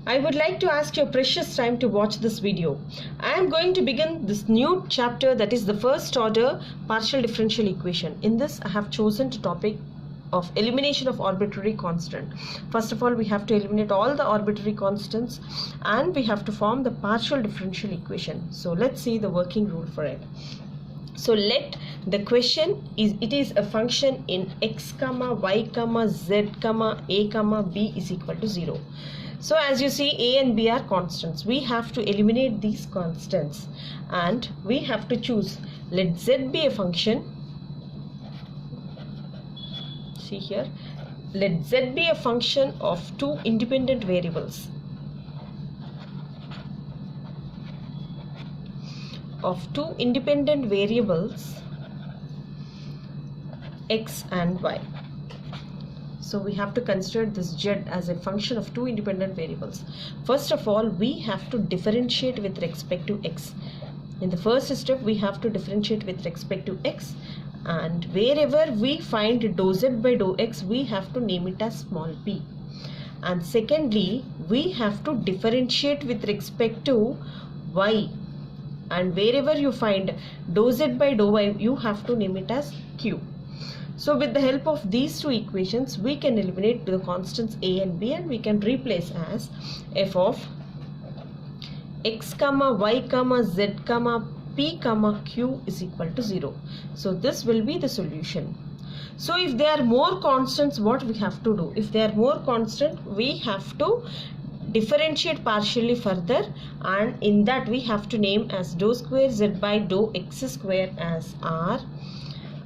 I would like to ask your precious time to watch this video. I am going to begin this new chapter, that is the first order partial differential equation. In this I have chosen the topic of elimination of arbitrary constant. First of all, we have to eliminate all the arbitrary constants and we have to form the partial differential equation. So let's see the working rule for it. So let the question is, it is a function in x comma y comma z comma a comma b is equal to 0. So as you see, a and b are constants. We have to eliminate these constants and we have to choose, let z be a function. See here, let z be a function of two independent variables. X and y. So we have to consider this z as a function of two independent variables. First of all, we have to differentiate with respect to x. In the first step, we have to differentiate with respect to x, and wherever we find dou z by dou x, we have to name it as small p. And secondly, we have to differentiate with respect to y, and wherever you find dou z by dou y, you have to name it as q. So with the help of these two equations, we can eliminate the constants a and b, and we can replace as f of x comma y comma z comma p comma q is equal to 0. So this will be the solution. So if there are more constants, what we have to do? If they are more constant, we have to differentiate partially further, and in that we have to name as dou square z by dou x square as r,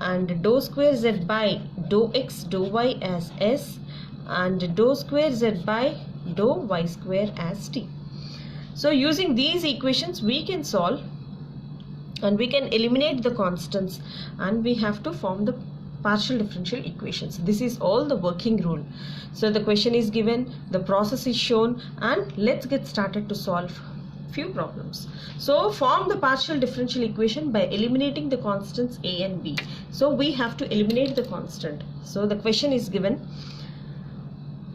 and dou square z by dou x dou y as s, and dou square z by dou y square as t. So using these equations we can solve and we can eliminate the constants, and we have to form the partial differential equations. This is all the working rule. So the question is given, the process is shown, and let's get started to solve few problems. So form the partial differential equation by eliminating the constants a and b. So we have to eliminate the constant. So the question is given.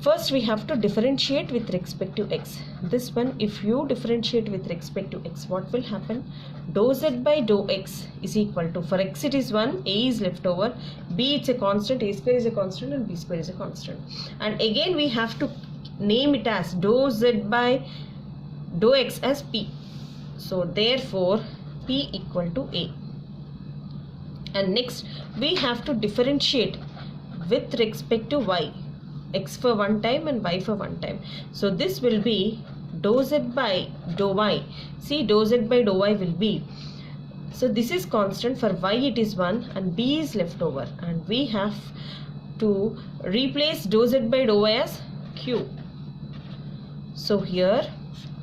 First we have to differentiate with respect to x. This one, if you differentiate with respect to x, what will happen? Dou z by dou x is equal to, for x it is 1, a is left over, b it's a constant, a square is a constant and b square is a constant. And again we have to name it as dou z by dou x as p. So therefore p equal to a. And next we have to differentiate with respect to y, x for one time and y for one time. So this will be dou z by dou y. See, dou z by dou y will be, so this is constant, for y it is 1 and b is left over, and we have to replace dou z by dou y as q. So here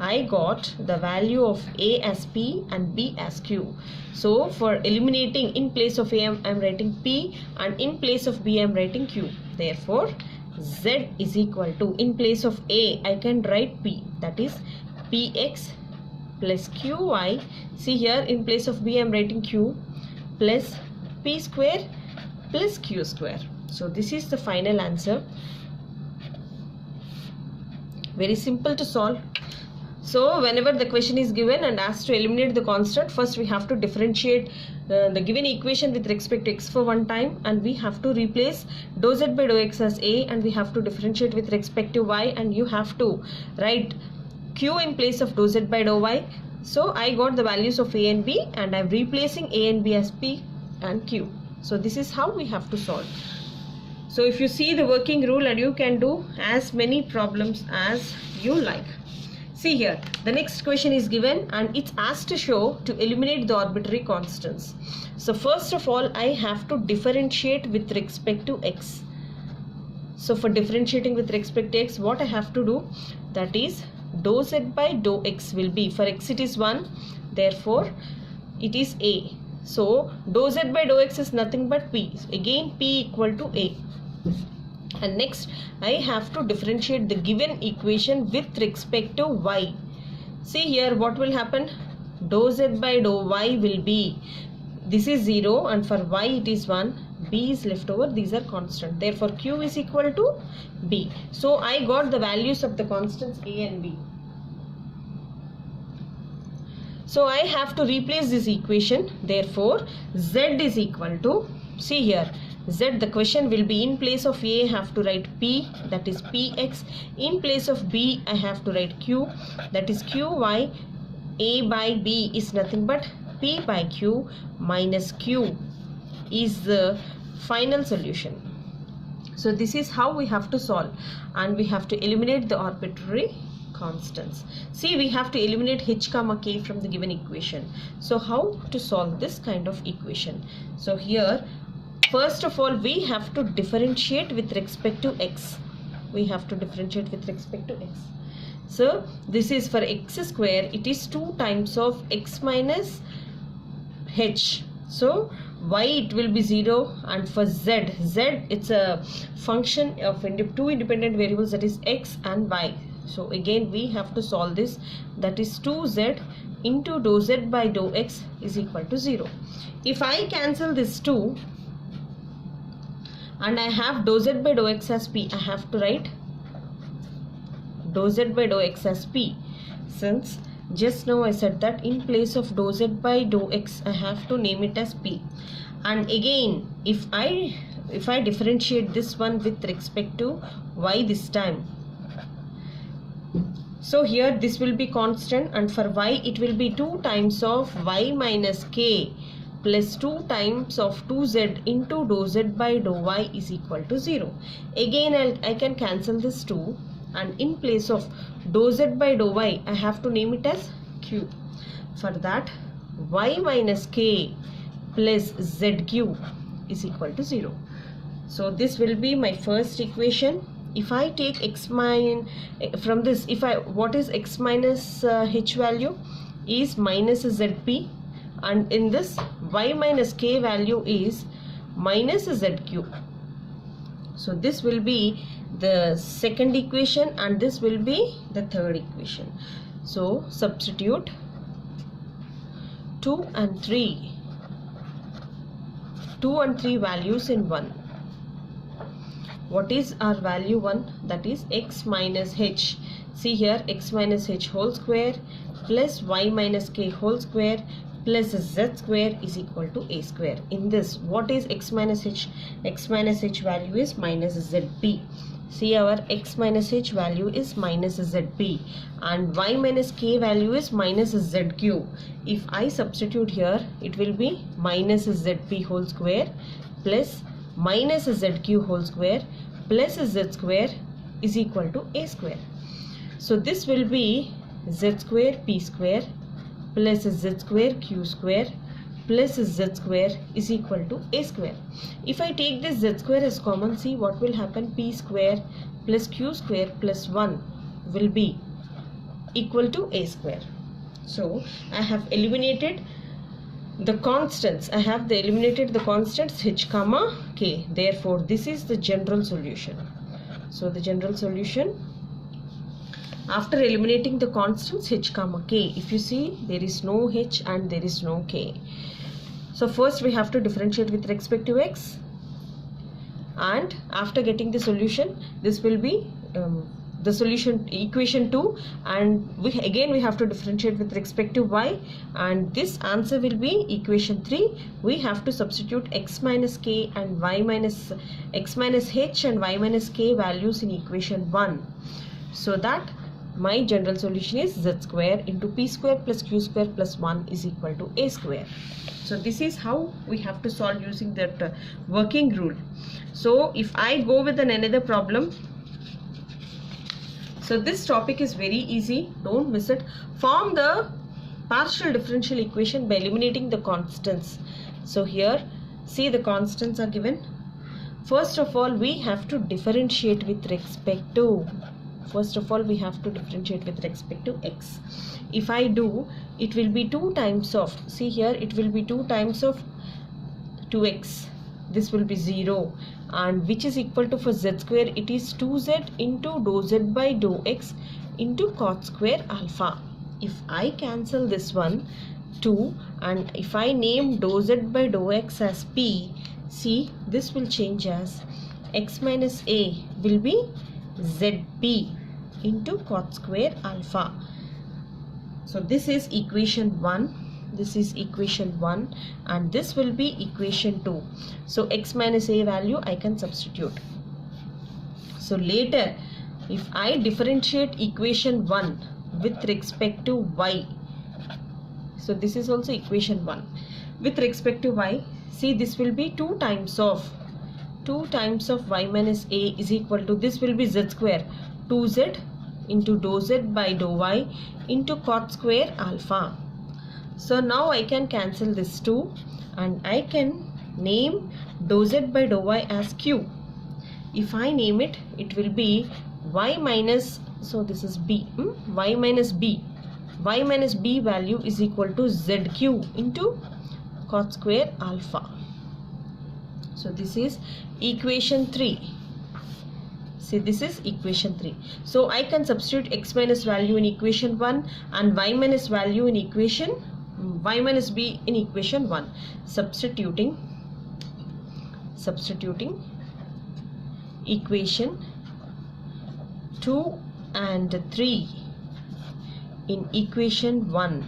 I got the value of a as p and b as q. So for eliminating, in place of a I am writing p, and in place of b I am writing q. Therefore z is equal to, in place of a I can write p, that is px plus qy. See here, in place of b I am writing q, plus p square plus q square. So this is the final answer. Very simple to solve. So whenever the question is given and asked to eliminate the constant, first we have to differentiate the given equation with respect to x for one time, and we have to replace dou z by dou x as a, and we have to differentiate with respect to y, and you have to write q in place of dou z by dou y. So I got the values of a and b, and I am replacing a and b as p and q. So this is how we have to solve. So if you see the working rule, and you can do as many problems as you like. See here, the next question is given and it's asked to show to eliminate the arbitrary constants. So first of all, I have to differentiate with respect to x. So for differentiating with respect to x, what I have to do, that is dou z by dou x will be, for x it is 1, therefore it is a. So dou z by dou x is nothing but p. Again p equal to a. And next I have to differentiate the given equation with respect to y. See here, what will happen? Dou z by dou y will be, this is 0 and for y it is 1, B is left over. These are constant. Therefore, Q is equal to B. So, I got the values of the constants A and B. So, I have to replace this equation. Therefore, Z is equal to, see here, Z, the question will be in place of A, I have to write P, that is Px. In place of B, I have to write Q, that is Qy. A by B is nothing but P by Q minus Q is the final solution. So this is how we have to solve, and we have to eliminate the arbitrary constants. See, we have to eliminate h comma k from the given equation. So how to solve this kind of equation? So here, first of all, we have to differentiate with respect to x. We have to differentiate with respect to x. So this is for x square, it is 2 times of x minus h. So y it will be 0, and for z it's a function of two independent variables, that is x and y. So again we have to solve this, that is 2z into dou z by dou x is equal to 0. If I cancel this 2 and I have dou z by dou x as p, I have to write dou z by dou x as p, since just now I said that in place of dou z by dou x I have to name it as p. And again, if I differentiate this one with respect to y this time, so here this will be constant, and for y it will be 2 times of y minus k plus 2 times of 2z into dou z by dou y is equal to 0. Again I can cancel this 2, and in place of dou z by dou y I have to name it as q. For that, y minus k plus zq is equal to 0. So this will be my first equation. If I take x minus from this, what is x minus h value is minus zp, and in this y minus k value is minus zq. So this will be the second equation, and this will be the third equation. So substitute 2 and 3 values in 1. What is our value 1? That is x minus h. See here, x minus h whole square plus y minus k whole square plus z square is equal to a square. In this, what is x minus h? X minus h value is minus zp. See, our x minus h value is minus zp, and y minus k value is minus zq. If I substitute here, it will be minus zp whole square plus minus zq whole square plus z square is equal to a square. So this will be z square p square plus z square q square plus z square is equal to a square. If I take this z square as common, see what will happen? P square plus q square plus 1 will be equal to a square. So I have eliminated the constants. I have eliminated the constants h comma k. Therefore this is the general solution. So the general solution after eliminating the constants h comma k, if you see, there is no h and there is no k. So first we have to differentiate with respect to x, and after getting the solution, this will be the solution equation 2, and we have to differentiate with respect to y, and this answer will be equation 3. We have to substitute x minus k and y minus x minus h and y minus k values in equation 1, so that my general solution is z square into p square plus q square plus 1 is equal to a square. So this is how we have to solve using that working rule. So if I go with another problem, so this topic is very easy, don't miss it. Form the partial differential equation by eliminating the constants. So here, see, the constants are given. First of all, we have to differentiate with respect to x. If I do, it will be 2 times of, see here, it will be 2 times of 2x. This will be 0, and which is equal to, for z square, it is 2z into dou z by dou x into cot square alpha. If I cancel this one 2, and if I name dou z by dou x as p, see, this will change as x minus a will be zp into cot square alpha. So this is equation 1, this is equation 1, and this will be equation 2. So x minus a value I can substitute. So later if I differentiate equation 1 with respect to y, so this is also equation 1 with respect to y, see, this will be 2 times of y minus a is equal to, this will be z square, 2z into dou z by dou y into cot square alpha. So now I can cancel this 2 and I can name dou z by dou y as q. If I name it, it will be y minus, so this is b, y minus b value is equal to zq into cot square alpha. So this is equation 3. See, this is equation 3. So I can substitute x minus value in equation 1 and y minus value in equation, y minus b in equation 1. Substituting equation 2 and 3 in equation 1.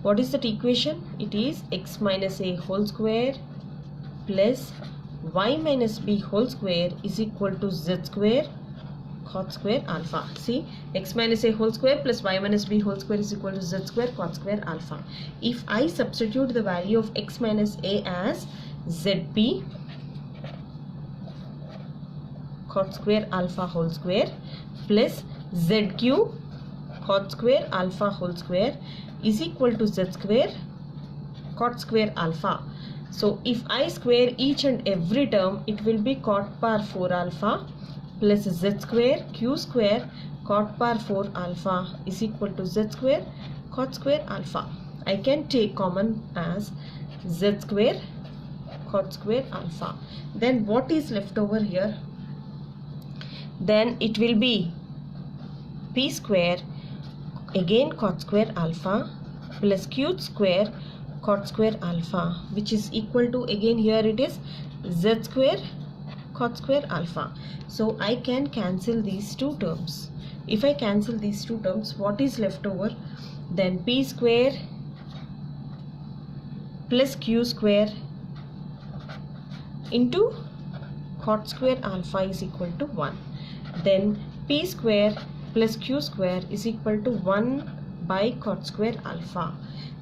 What is that equation? It is x minus a whole square plus y minus b whole square is equal to z square cot square alpha. See, x minus a whole square plus y minus b whole square is equal to z square cot square alpha. If I substitute the value of x minus a as zp cot square alpha whole square plus zq cot square alpha whole square is equal to z square cot square alpha. So if I square each and every term, it will be cot power 4 alpha plus z square q square cot power 4 alpha is equal to z square cot square alpha. I can take common as z square cot square alpha. Then what is left over here? Then it will be p square again cot square alpha plus q square cot square alpha, which is equal to, again here it is z square cot square alpha. So I can cancel these two terms. If I cancel these two terms, what is left over? Then p square plus q square into cot square alpha is equal to 1. Then p square plus q square is equal to 1 by cot square alpha.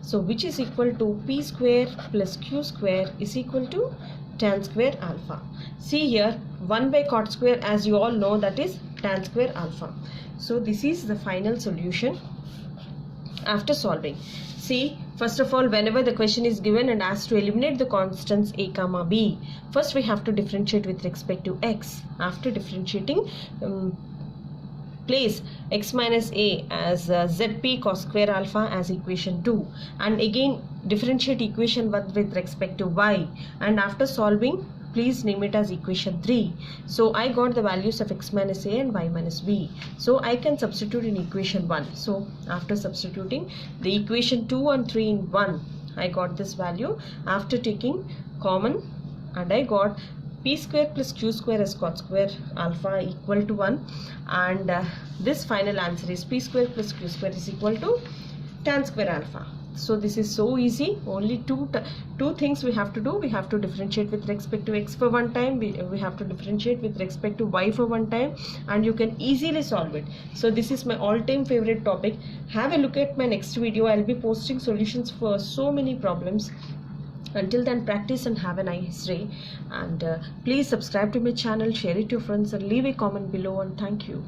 So which is equal to p square plus q square is equal to tan square alpha. See here, 1 by cot square, as you all know, that is tan square alpha. So this is the final solution after solving. See, first of all, whenever the question is given and asked to eliminate the constants a comma b, first we have to differentiate with respect to x. After differentiating, place x minus a as zp cos square alpha as equation 2, and again differentiate equation 1 with respect to y, and after solving please name it as equation 3. So I got the values of x minus a and y minus b. So I can substitute in equation 1. So after substituting the equation 2 and 3 in 1, I got this value after taking common, and I got p square plus q square as cot square alpha equal to 1, and this final answer is p square plus q square is equal to tan square alpha. So this is so easy. Only two things we have to do. We have to differentiate with respect to x for one time, we have to differentiate with respect to y for one time, and you can easily solve it. So this is my all-time favorite topic. Have a look at my next video. I'll be posting solutions for so many problems. Until then, practice and have a nice day, and please subscribe to my channel, share it to your friends, and leave a comment below, and thank you.